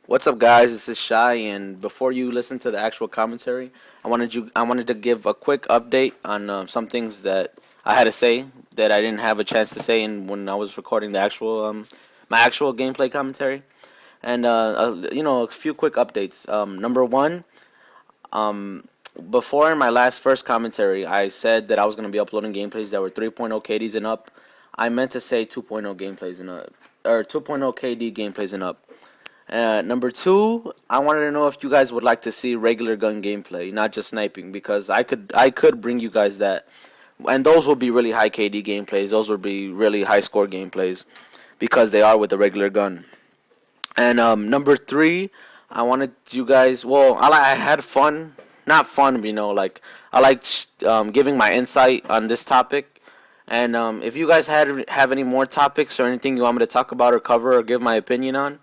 What's up, guys? This is Shy, and before you listen to the actual commentary, I wanted to give a quick update on some things that I had to say that I didn't have a chance to say in when I was recording the actual my actual gameplay commentary, and a few quick updates. Number one, um, before in my first commentary, I said that I was going to be uploading gameplays that were 3.0 KDs and up. I meant to say 2.0 gameplays and up, or 2.0 KD gameplays and up. Number two, I wanted to know if you guys would like to see regular gun gameplay, not just sniping, because I could bring you guys that, and those will be really high KD gameplays. Those will be really high score gameplays, because they are with the regular gun. And number three, I wanted you guys. Well, I had fun, not fun, like I like giving my insight on this topic. And if you guys have any more topics or anything you want me to talk about or cover or give my opinion on,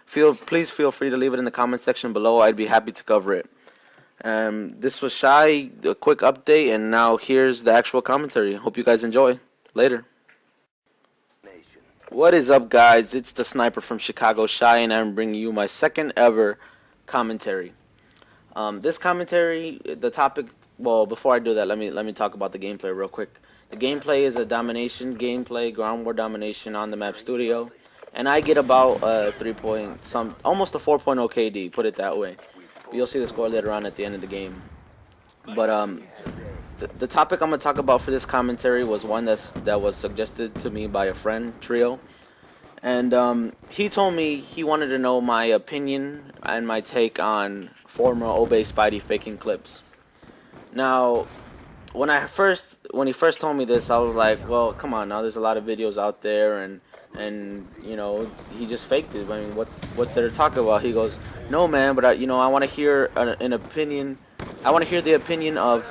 please feel free to leave it in the comment section below. I'd be happy to cover it. This was Shy, a quick update, and now here's the actual commentary. Hope you guys enjoy. Later. What is up, guys? It's the sniper from Chicago, Shy, and I'm bringing you my second ever commentary. This commentary, the topic. Well, before I do that, let me talk about the gameplay real quick. The gameplay is a domination gameplay, ground war domination on the map studio, and I get about 3 point some, almost a 4.0 KD. Put it that way. You'll see the score later on at the end of the game. But the topic I'm gonna talk about for this commentary was one that was suggested to me by a friend, Trio, and he told me he wanted to know my opinion and my take on former Obey Spidey faking clips. Now, when he first told me this, I was like, well, come on now. There's a lot of videos out there, and he just faked it. I mean, what's there to talk about? He goes, no, man, but I want to hear an opinion. I want to hear the opinion of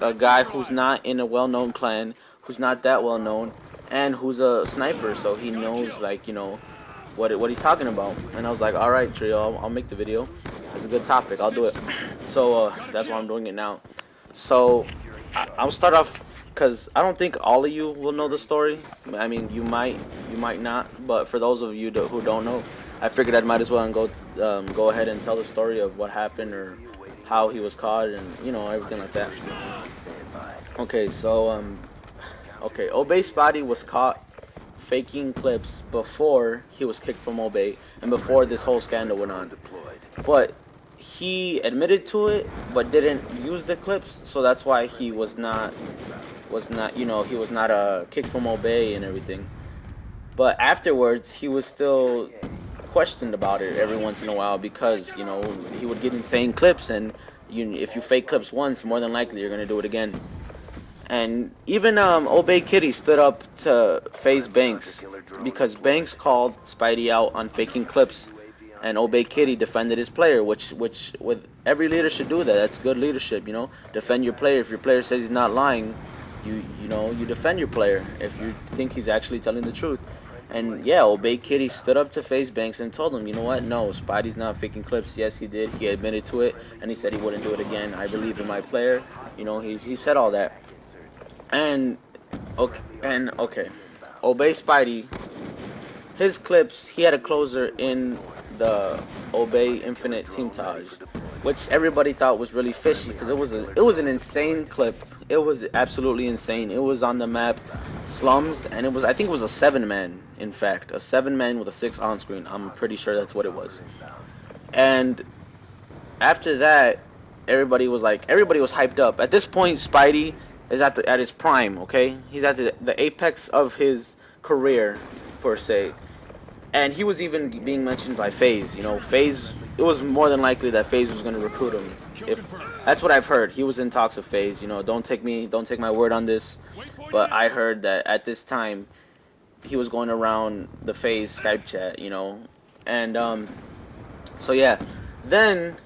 a guy who's not in a well-known clan, who's not that well-known, and who's a sniper, so he knows, what he's talking about. And I was like, all right, Trio, I'll make the video. It's a good topic. I'll do it. So that's why I'm doing it now. So I'll start off because I don't think all of you will know the story. I mean, you might not. But for those of you who don't know, I figured I might as well go ahead and tell the story of what happened or how he was caught and everything like that. Okay, so Obey Spotty was caught faking clips before he was kicked from Obey and before this whole scandal went on. But he admitted to it, but didn't use the clips, so that's why he was not kicked from Obey and everything. But afterwards, he was still questioned about it every once in a while because he would get insane clips, and if you fake clips once, more than likely you're gonna do it again. And even Obey Kitty stood up to FaZe Banks because Banks called Spidey out on faking clips. And Obey Kitty defended his player, which with every leader should do that. That's good leadership, Defend your player. If your player says he's not lying, you defend your player if you think he's actually telling the truth. And yeah, Obey Kitty stood up to FaZe Banks and told him, you know what? No, Spidey's not faking clips. Yes, he did. He admitted to it, and he said he wouldn't do it again. I believe in my player. He said all that. And okay, Obey Spidey. His clips. He had a closer in the Obey Infinite Team Taj, which everybody thought was really fishy because it was an insane clip. It was absolutely insane. It was on the map Slums, and I think it was a 7-man. In fact, a 7-man with a 6 on screen. I'm pretty sure that's what it was. And after that, everybody was hyped up. At this point, Spidey is at his prime. Okay, he's at the apex of his career, per se. And he was even being mentioned by FaZe. FaZe. It was more than likely that FaZe was going to recruit him. If that's what I've heard, he was in talks of FaZe. Don't take my word on this, but I heard that at this time, he was going around the FaZe Skype chat. And so yeah. Then,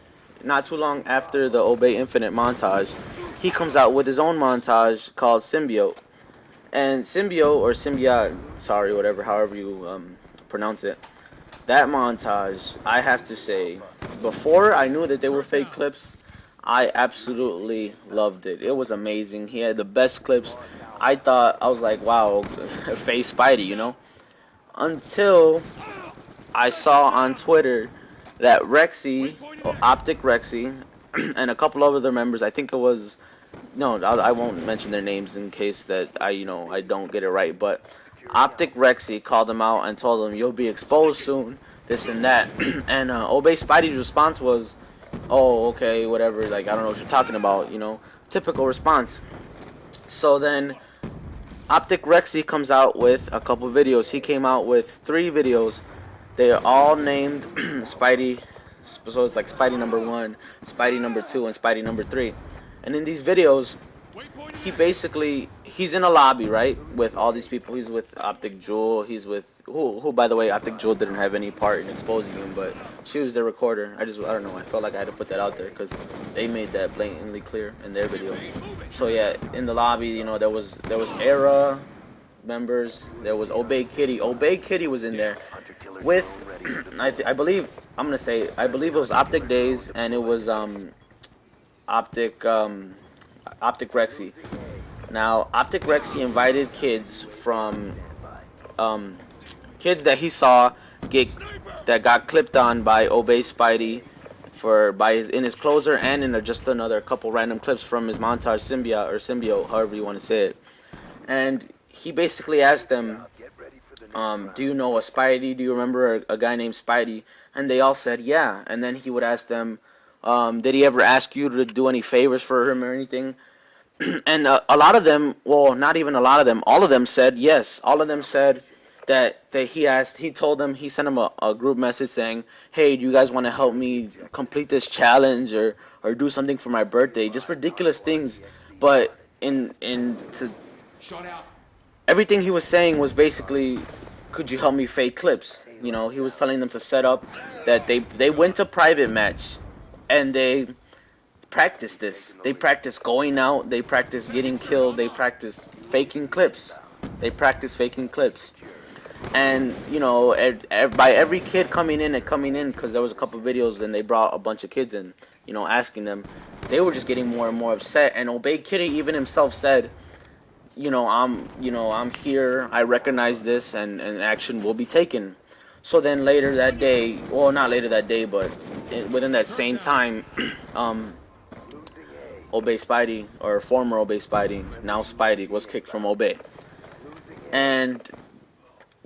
not too long after the Obey Infinite montage, he comes out with his own montage called Symbiote. And Symbiote or Symbiote, sorry, however you pronounce it. That montage, I have to say, before I knew that they were fake clips, I absolutely loved it. It was amazing. He had the best clips. I was like, wow, FaZe Spidey, Until I saw on Twitter that Rexy, or Optic Rexy, and a couple of other members, I think it was, no, I won't mention their names in case that I don't get it right, but Optic Rexy called them out and told them, you'll be exposed soon, this and that. And Obey Spidey's response was, oh, okay, whatever, like, I don't know what you're talking about, typical response. So then Optic Rexy comes out with a couple videos. He came out with 3 videos. They are all named Spidey. So it's like Spidey number 1, Spidey number 2, and Spidey number 3. And in these videos, he's in a lobby, right, with all these people. He's with Optic Jewel. He's with who by the way, Optic Jewel didn't have any part in exposing him, but she was the recorder. I don't know. I felt like I had to put that out there because they made that blatantly clear in their video. So yeah, in the lobby, there was Era members. There was Obey Kitty. Obey Kitty was in there with I believe I believe it was Optic Days, and it was Optic Optic Rexy. Now, Optic Rexy invited kids from kids that he saw that got clipped on by Obey Spidey in his closer, and in just another couple random clips from his montage symbiote, however you want to say it. And he basically asked them, do you know a Spidey? Do you remember a guy named Spidey? And they all said yeah. And then he would ask them, did he ever ask you to do any favors for him or anything? And a lot of them, well, not even a lot of them, all of them said yes. All of them said that he told them, he sent them a group message saying, hey, do you guys want to help me complete this challenge or do something for my birthday? Just ridiculous things. But everything he was saying was basically, could you help me fake clips? He was telling them to set up that they went to private match and they practiced this. They practiced going out. They practiced getting killed. They practiced faking clips. And by every kid coming in, because there was a couple videos and they brought a bunch of kids in, asking them, they were just getting more and more upset. And Obey Kitty even himself said, I'm here. I recognize this, and action will be taken. So then later that day, well, not later that day, but within that same time, Obey Spidey, or former Obey Spidey, now Spidey, was kicked from Obey. And,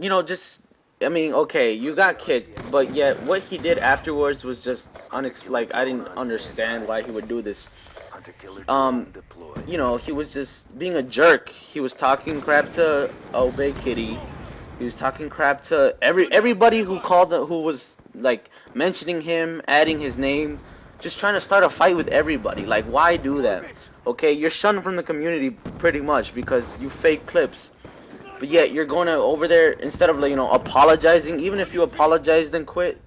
okay, you got kicked, but yet what he did afterwards was just like, I didn't understand why he would do this. He was just being a jerk. He was talking crap to Obey Kitty. He was talking crap to everybody who was like mentioning him, adding his name, just trying to start a fight with everybody. Like, why do that? Okay, you're shunned from the community pretty much because you fake clips. But yet you're going over there instead of apologizing. Even if you apologize, then quit.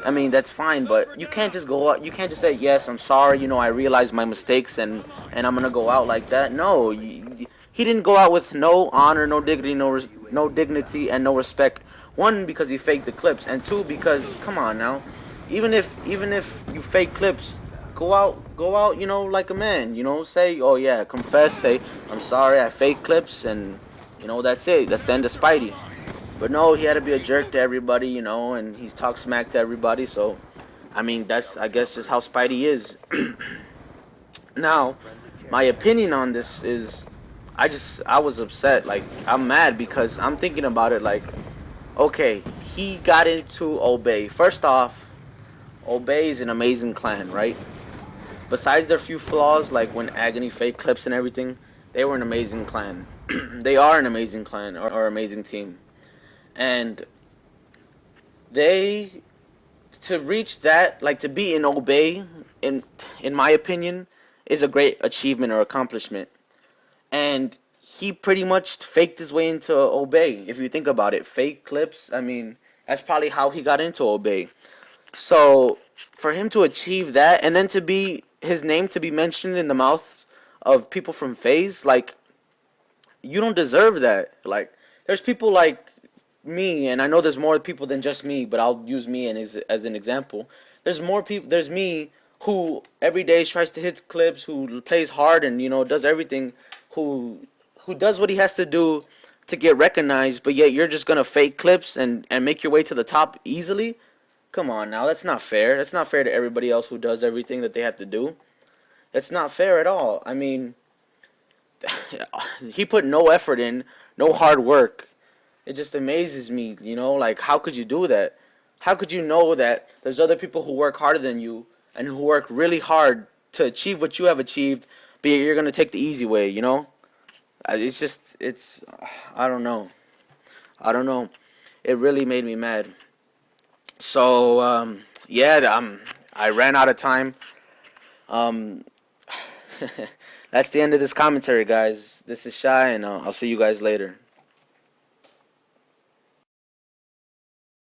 I mean, that's fine, but you can't just go out. You can't just say, yes, I'm sorry, I realized my mistakes and I'm going to go out like that. No, he didn't go out with no honor, no dignity, no dignity, and no respect. 1, because he faked the clips, and 2, because, come on now, even if you fake clips, go out, like a man, say, oh yeah, confess, say, I'm sorry, I fake clips, and, that's it. That's the end of Spidey. But no, he had to be a jerk to everybody, and he talks smack to everybody. So, that's, I guess, just how Spidey is. Now, my opinion on this is, I was upset. Like, I'm mad because I'm thinking about it like, okay, he got into Obey. First off, Obey is an amazing clan, right? Besides their few flaws, like when Agony fake clips and everything, they were an amazing clan. They are an amazing clan or amazing team. And to reach that, like to be in Obey, in my opinion, is a great achievement or accomplishment. And he pretty much faked his way into Obey. If you think about it, fake clips, that's probably how he got into Obey. So for him to achieve that, and then to be his name to be mentioned in the mouths of people from FaZe, like, you don't deserve that. Like, there's people like me, and I know there's more people than just me, but I'll use me as an example. There's more people. There's me who every day tries to hit clips, who plays hard and does everything, who does what he has to do to get recognized. But yet you're just gonna fake clips and make your way to the top easily. Come on now, that's not fair. That's not fair to everybody else who does everything that they have to do. It's not fair at all. I mean, he put no effort in, no hard work. It just amazes me, like how could you do that? How could you know that there's other people who work harder than you and who work really hard to achieve what you have achieved, but you're gonna take the easy way? It's just, I don't know. I don't know. It really made me mad. So, yeah, I ran out of time. Um, that's the end of this commentary, guys. This is Shy, and I'll see you guys later.